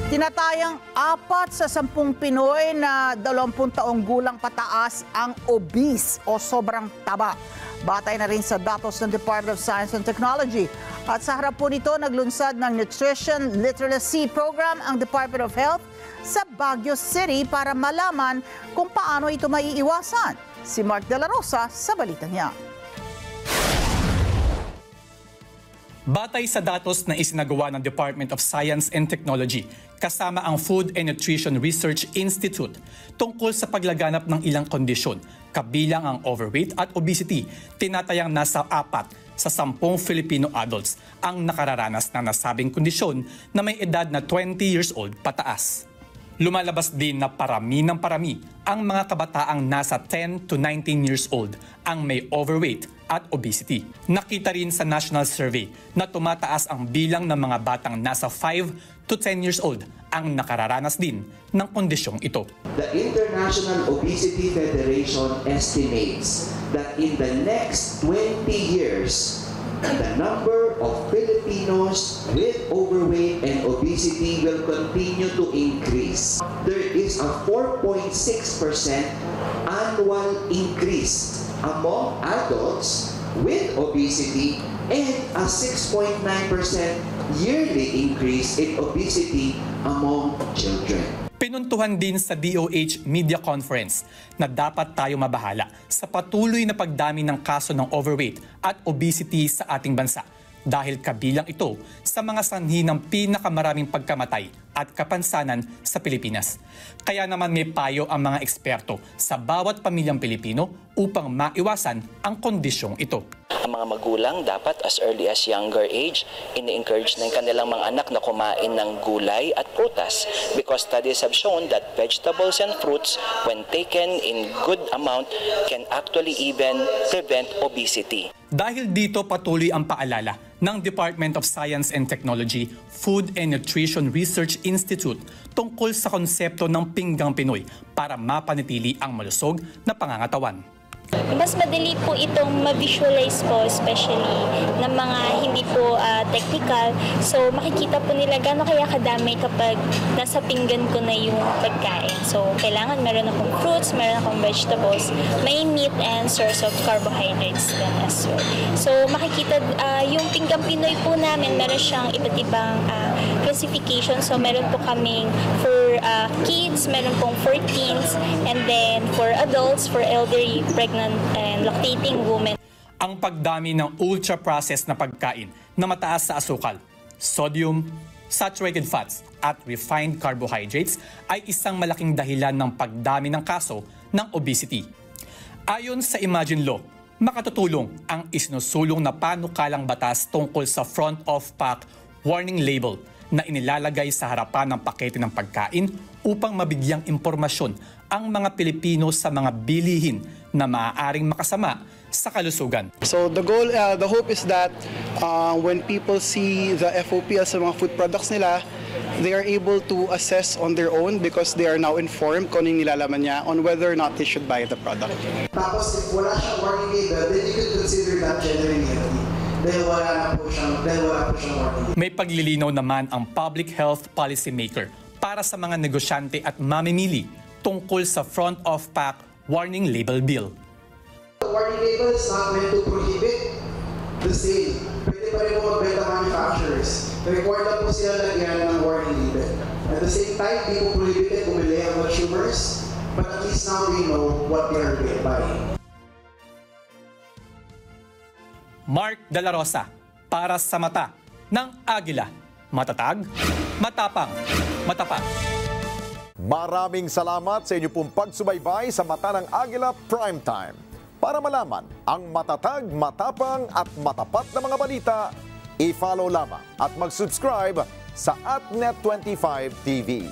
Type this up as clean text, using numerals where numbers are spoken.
Tinatayang 4 sa 10 Pinoy na 20 taong gulang pataas ang obese o sobrang taba. Batay na rin sa datos ng Department of Science and Technology. At sa harap po nito, naglunsad ng Nutrition Literacy Program ang Department of Health sa Baguio City para malaman kung paano ito maiiwasan. Si Mark De La Rosa sa balita niya. Batay sa datos na isinagawa ng Department of Science and Technology kasama ang Food and Nutrition Research Institute tungkol sa paglaganap ng ilang kondisyon, kabilang ang overweight at obesity, tinatayang nasa 4 sa 10 Filipino adults ang nakararanas ng nasabing kondisyon na may edad na 20 years old pataas. Lumalabas din na parami ng parami ang mga kabataang nasa 10 to 19 years old ang may overweight at obesity. Nakita rin sa national survey na tumataas ang bilang ng mga batang nasa 5 to 10 years old ang nakararanas din ng kondisyong ito. The International Obesity Federation estimates that in the next 20 years, the number of Filipinos with overweight and obesity will continue to increase. There is a 4.6% annual increase among adults with obesity and a 6.9% yearly increase in obesity among children. Pinuntuhan din sa DOH Media Conference na dapat tayo mabahala sa patuloy na pagdami ng kaso ng overweight at obesity sa ating bansa dahil kabilang ito sa mga sanhi ng pinakamaraming pagkamatay at kapansanan sa Pilipinas. Kaya naman may payo ang mga eksperto sa bawat pamilyang Pilipino upang maiwasan ang kondisyong ito. Ang mga magulang dapat as early as younger age, ini-encourage ng kanilang mga anak na kumain ng gulay at prutas because studies have shown that vegetables and fruits, when taken in good amount, can actually even prevent obesity. Dahil dito patuloy ang paalala ng Department of Science and Technology, Food and Nutrition Research Institute tungkol sa konsepto ng pinggang Pinoy para mapanatili ang malusog na pangangatawan. Mas madali po itong ma-visualize po, especially ng mga hindi po technical. So makikita po nila gaano kaya kadami kapag nasa pinggan ko na yung pagkain. So kailangan meron akong fruits, meron akong vegetables, may meat and source of carbohydrates din as well. So makikita yung pinggang Pinoy po namin, meron siyang iba't ibang classification. So meron po kaming for kids, meron pong for teens, and then for adults, for elderly, pregnant, and lactating women. Ang pagdami ng ultra-processed na pagkain na mataas sa asukal, sodium, saturated fats at refined carbohydrates ay isang malaking dahilan ng pagdami ng kaso ng obesity. Ayon sa Imagine Law, makatutulong ang isinusulong na panukalang batas tungkol sa front of pack warning label na inilalagay sa harapan ng pakete ng pagkain upang mabigyang impormasyon ang mga Pilipino sa mga bilihin na maaaring makasama sa kalusugan. So the goal, the hope is that when people see the FOP sa mga food products nila, they are able to assess on their own because they are now informed kung anong nilalaman niya on whether or not they should buy the product. Tapos if wala siyang warning label, then you could consider that genuine healthy. Dahil wala po siyang warning. May paglilinaw naman ang public health policy maker para sa mga negosyante at mamimili tungkol sa front of pack warning label bill. The warning label is not meant to prohibit the sale. Pwede pa rin po magbenta manufacturers. Required lang po sila lagyan ng warning label. At the same time, di po prohibited bumili ang consumers, but at least now they know what they are buying. Mark De La Rosa, para sa mata ng Agila. Matatag, matapang, matapat. Maraming salamat sa inyo pong pagsubaybay sa Mata ng Agila Primetime. Para malaman ang matatag, matapang at matapat na mga balita, i-follow lamang at mag-subscribe sa AtNet25 TV.